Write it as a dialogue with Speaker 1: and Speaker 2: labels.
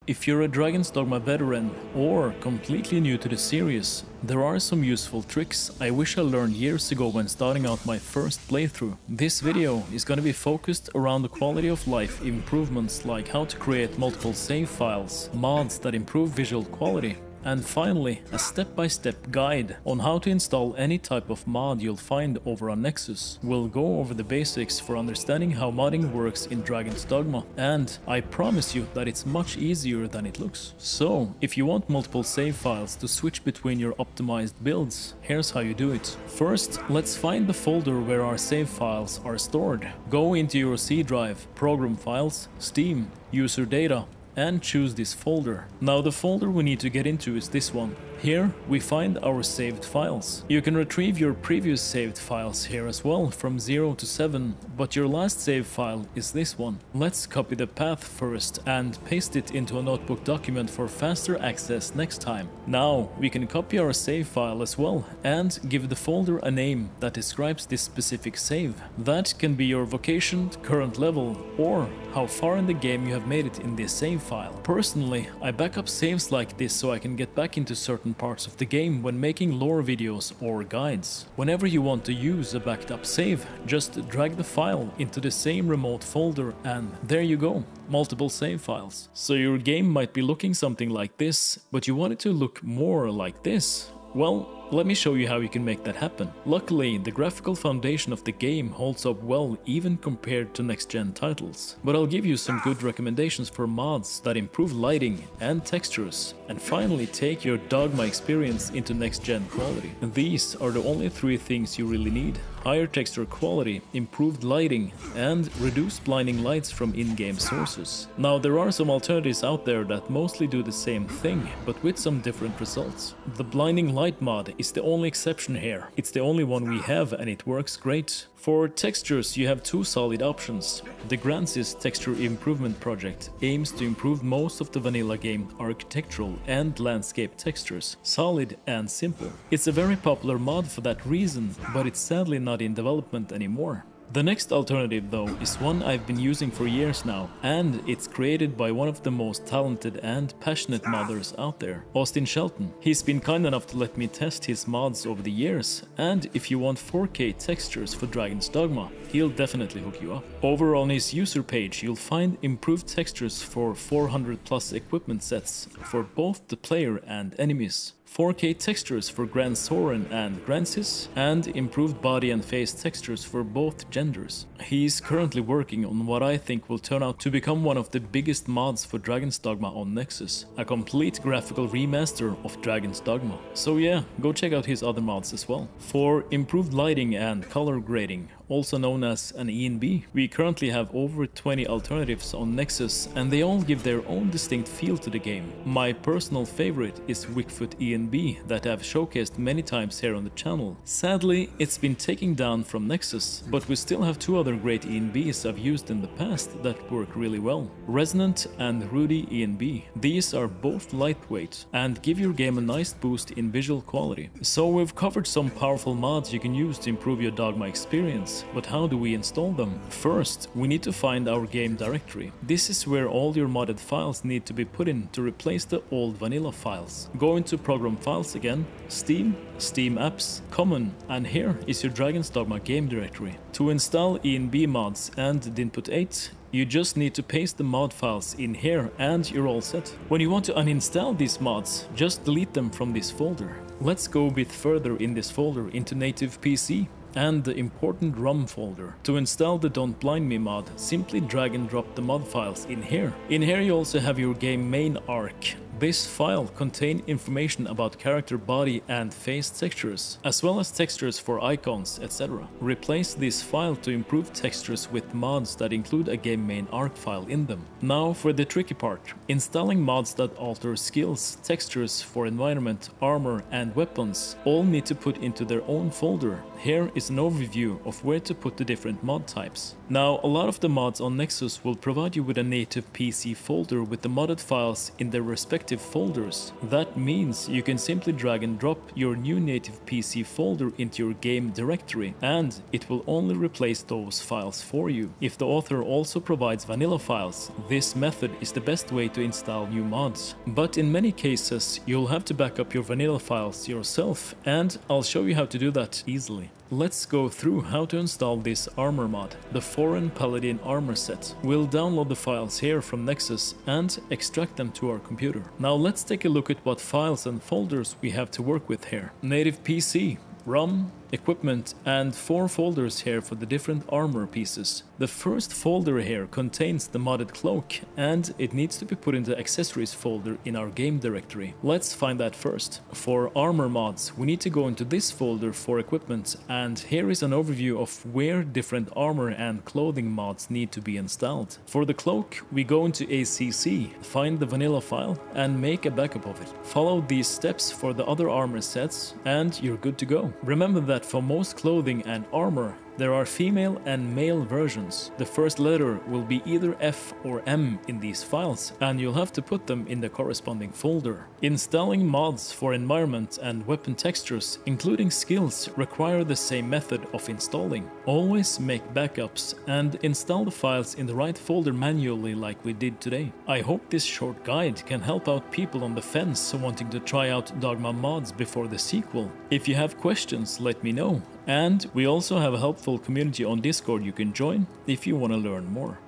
Speaker 1: If you're a Dragon's Dogma veteran or completely new to the series, there are some useful tricks I wish I learned years ago when starting out my first playthrough. This video is gonna be focused around the quality of life improvements like how to create multiple save files, mods that improve visual quality, and finally, a step-by-step guide on how to install any type of mod you'll find over on Nexus. We'll go over the basics for understanding how modding works in Dragon's Dogma, and I promise you that it's much easier than it looks. So, if you want multiple save files to switch between your optimized builds, here's how you do it. First, let's find the folder where our save files are stored. Go into your C drive, Program Files, Steam, User Data, and choose this folder. Now the folder we need to get into is this one. Here we find our saved files. You can retrieve your previous saved files here as well from 0 to 7, but your last save file is this one. Let's copy the path first and paste it into a notebook document for faster access next time. Now we can copy our save file as well and give the folder a name that describes this specific save. That can be your vocation, current level, or how far in the game you have made it in this save file. Personally, I back up saves like this so I can get back into certain parts of the game when making lore videos or guides. Whenever you want to use a backed up save, just drag the file into the same remote folder and there you go, multiple save files. So your game might be looking something like this, but you want it to look more like this. Well, let me show you how you can make that happen. Luckily, the graphical foundation of the game holds up well even compared to next-gen titles. But I'll give you some good recommendations for mods that improve lighting and textures, and finally take your Dogma experience into next-gen quality. These are the only three things you really need: higher texture quality, improved lighting, and reduced blinding lights from in-game sources. Now there are some alternatives out there that mostly do the same thing, but with some different results. The blinding light mod is the only exception here. It's the only one we have and it works great. For textures you have two solid options. The Gransys texture improvement project aims to improve most of the vanilla game architectural and landscape textures, solid and simple. It's a very popular mod for that reason, but it's sadly not in development anymore. The next alternative though is one I've been using for years now, and it's created by one of the most talented and passionate modders out there, Austin Shelton. He's been kind enough to let me test his mods over the years, and if you want 4K textures for Dragon's Dogma, he'll definitely hook you up. Over on his user page you'll find improved textures for 400 plus equipment sets for both the player and enemies, 4K textures for Grand Soren and Gransys, and improved body and face textures for both genders. He's currently working on what I think will turn out to become one of the biggest mods for Dragon's Dogma on Nexus, a complete graphical remaster of Dragon's Dogma. So yeah, go check out his other mods as well. For improved lighting and color grading, also known as an ENB, we currently have over 20 alternatives on Nexus, and they all give their own distinct feel to the game. My personal favorite is Wickfoot ENB that I've showcased many times here on the channel. Sadly, it's been taken down from Nexus, but we still have two other great ENBs I've used in the past that work really well: Resonant and Rudy ENB. These are both lightweight and give your game a nice boost in visual quality. So we've covered some powerful mods you can use to improve your Dogma experience. But how do we install them? First, we need to find our game directory. This is where all your modded files need to be put in to replace the old vanilla files. Go into Program Files again, Steam, Steam Apps, Common, and here is your Dragon's Dogma game directory. To install ENB mods and Dinput 8, you just need to paste the mod files in here and you're all set. When you want to uninstall these mods, just delete them from this folder. Let's go a bit further in this folder into native PC and the important ROM folder. To install the Don't Blind Me mod, simply drag and drop the mod files in here. In here you also have your game main arc. This file contains information about character body and face textures, as well as textures for icons, etc. Replace this file to improve textures with mods that include a game main arc file in them. Now for the tricky part: installing mods that alter skills, textures for environment, armor and weapons all need to put into their own folder. Here is an overview of where to put the different mod types. Now, a lot of the mods on Nexus will provide you with a native PC folder with the modded files in their respective active folders. That means you can simply drag and drop your new native PC folder into your game directory, and it will only replace those files for you. If the author also provides vanilla files, this method is the best way to install new mods. But in many cases, you'll have to back up your vanilla files yourself, and I'll show you how to do that easily. Let's go through how to install this armor mod, the Foreign Paladin armor set. We'll download the files here from Nexus and extract them to our computer. Now let's take a look at what files and folders we have to work with here. Native PC, ROM, equipment, and 4 folders here for the different armor pieces. The first folder here contains the modded cloak, and it needs to be put in the accessories folder in our game directory. Let's find that first. For armor mods, we need to go into this folder for equipment, and here is an overview of where different armor and clothing mods need to be installed. For the cloak, we go into ACC, find the vanilla file, and make a backup of it. Follow these steps for the other armor sets, and you're good to go. Remember that for most clothing and armor, there are female and male versions. The first letter will be either F or M in these files, and you'll have to put them in the corresponding folder. Installing mods for environment and weapon textures, including skills, require the same method of installing. Always make backups and install the files in the right folder manually like we did today. I hope this short guide can help out people on the fence wanting to try out Dogma mods before the sequel. If you have questions, let me know. And we also have a helpful community on Discord you can join if you want to learn more.